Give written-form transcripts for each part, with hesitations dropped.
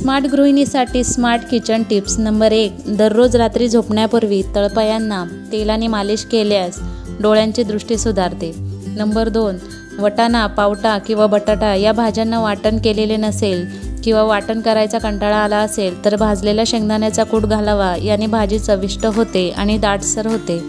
Smart गृहिणीसाठी smart kitchen tips number 1. दररोज रात्री झोपण्यापूर्वी तळपायांना तेलाने मालिश केल्यास डोळ्यांची दृष्टी सुधारते. नंबर 2. वटाणा, पावटा किंवा बटाटा या भाज्यांना वाटण केलेले नसेल किंवा वाटण करायचा कंटाळा आला असेल तर भाजलेल्या शेंगदाण्याचा कूट घालावा. याने भाजी चविष्ट होते आणि दाटसर होते.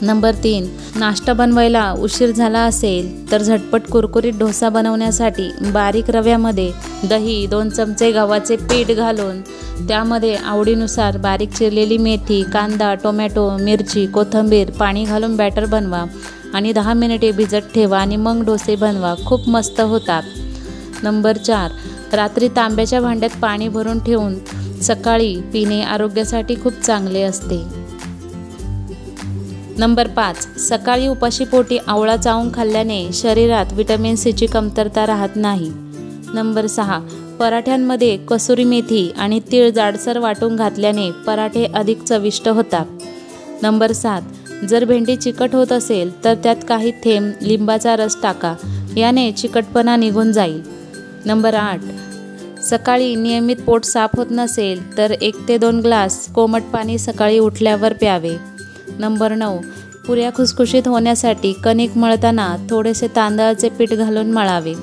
नंबर 3. नाश्ता बनवायला उशीर झाला असेल तर झटपट कुरकुरीत डोसा बनवण्यासाठी बारीक रव्यामध्ये दही, 2 चमचे गव्हाचे पीठ घालून त्यामध्ये आवडीनुसार बारीक चिरलेली मेथी, कांदा, टोमॅटो, मिरची, कोथिंबीर, पाणी घालून बॅटर बनवा आणि 10 मिनिटे भिजत ठेवा आणि मग डोसे बनवा. खूप मस्त होतात. नंबर 4. रात्री तांब्याच्या भांड्यात पाणी भरून ठेवून सकाळी पिणे आरोग्यासाठी खूप चांगले असते. नंबर 5. सकाळी उपाशीपोटी आवळा चावून खाल्ल्याने शरीरात व्हिटॅमिन सीची कमतरता राहत नाही. नंबर 6. पराठ्यांमध्ये कसुरी मेथी आणि तीळ जाडसर वाटून घातल्याने पराठे अधिक चविष्ट होतात. नंबर 7. जर भेंडी चिकट होत असेल तर त्यात काही थेंब लिंबाचा रस टाका. याने चिकटपणा निघून जाईल. नंबर 8. सकाळी नियमित पोट साफ होत नसेल तर 1 ते 2 ग्लास कोमट पाणी सकाळी उठल्यावर प्यावे. नंबर 9. पुऱ्या खुसखुशीत होण्यासाठी कणिक मळताना थोडेसे तांदळाचे पीठ घालून मळावे.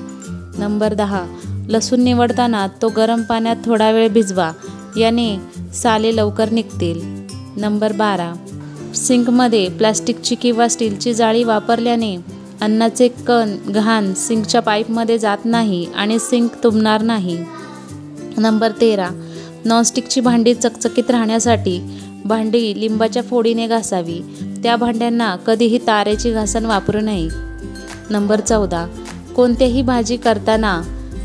नंबर 10. लसूण निवडताना तो गरम पाण्यात थोडा वेळ भिजवा. याने साले लवकर निघतील. नंबर 12. सिंकमध्ये प्लास्टिकची किंवा स्टीलची जाळी वापरल्याने अन्नाचे कण, घाण सिंकच्या पाईपमध्ये जात नाही आणि सिंक तुंबणार नाही. नंबर 13. नॉनस्टिकची भांडी चकचकीत राहण्यासाठी भांडी लिंबाच्या फोडीने घासावी. त्या भांड्यांना कधीही तारेची घासण वापरू नये. नंबर 14. कोणत्याही भाजी करताना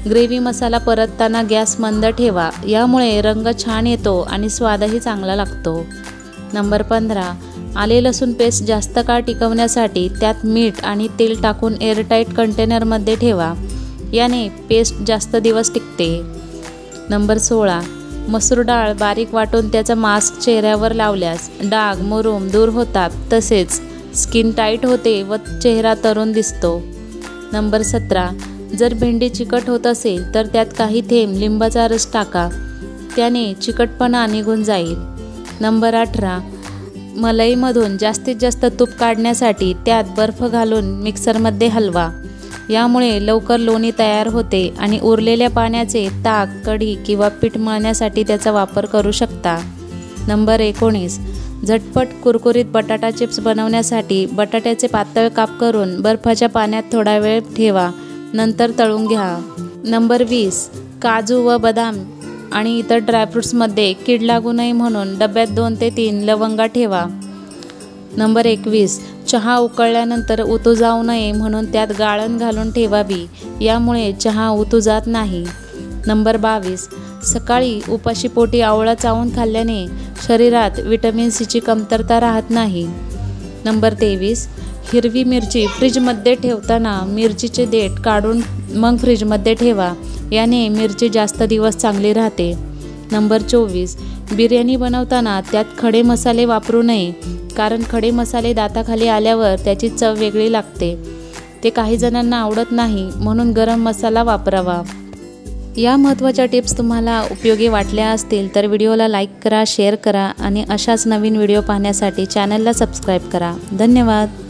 ग्रेव्ही मसाला परतताना गॅस मंद ठेवा. यामुळे रंग छान येतो आणि स्वादही चांगला लागतो. नंबर 15. आले लसूण पेस्ट जास्त काळ टिकवण्यासाठी त्यात मीठ आणि तेल टाकून एअरटाईट कंटेनरमध्ये ठेवा. याने पेस्ट जास्त दिवस टिकते. नंबर 16. मसूर डाळ बारीक वाटून त्याचा मास्क चेहऱ्यावर लावल्यास डाग, मुरूम दूर होतात. तसेच स्किन टाईट होते व चेहरा तरुण दिसतो. नंबर 17. जर भेंडी चिकट होत असेल तर त्यात काही थेंब लिंबाचा रस टाका. त्याने चिकटपणा निघून जाईल. नंबर 18. मलईमधून जास्तीत जास्त तूप काढण्यासाठी त्यात बर्फ घालून मिक्सरमध्ये हलवा. यामुळे लवकर लोणी तयार होते आणि उरलेल्या पाण्याचे ताक, कढी किंवा पीठ मळण्यासाठी त्याचा वापर करू शकता. नंबर 19. झटपट कुरकुरीत बटाटा चिप्स बनवण्यासाठी बटाट्याचे पातळ काप करून बर्फाच्या पाण्यात थोडा वेळ ठेवा. नंतर तळून घ्या. नंबर 20. काजू व बदाम आणि इतर ड्रायफ्रूट्समध्ये कीड लागू नये म्हणून डब्यात 2 ते 3 लवंगा ठेवा. नंबर 21. चहा उकळल्यानंतर उतू जाऊ नये म्हणून त्यात गाळण घालून ठेवावी. यामुळे चहा उतू जात नाही. नंबर 22. सकाळी उपाशीपोटी आवळा चावून खाल्ल्याने शरीरात व्हिटॅमिन सीची कमतरता राहत नाही. नंबर 23. हिरवी मिरची फ्रीजमध्ये ठेवताना मिरचीचे देठ काढून मग फ्रीजमध्ये ठेवा. याने मिरची जास्त दिवस चांगली राहते. नंबर 24. बिर्याणी बनवताना त्यात खडे मसाले वापरू नये, कारण खडे मसाले दाताखाली आल्यावर त्याची चव वेगळी लागते. ते काही जणांना आवडत नाही, म्हणून गरम मसाला वापरावा. या महत्त्वाच्या टिप्स तुम्हाला उपयोगी वाटल्या असतील तर व्हिडिओला लाईक करा, शेअर करा आणि अशाच नवीन व्हिडिओ पाहण्यासाठी चॅनलला सबस्क्राईब करा. धन्यवाद.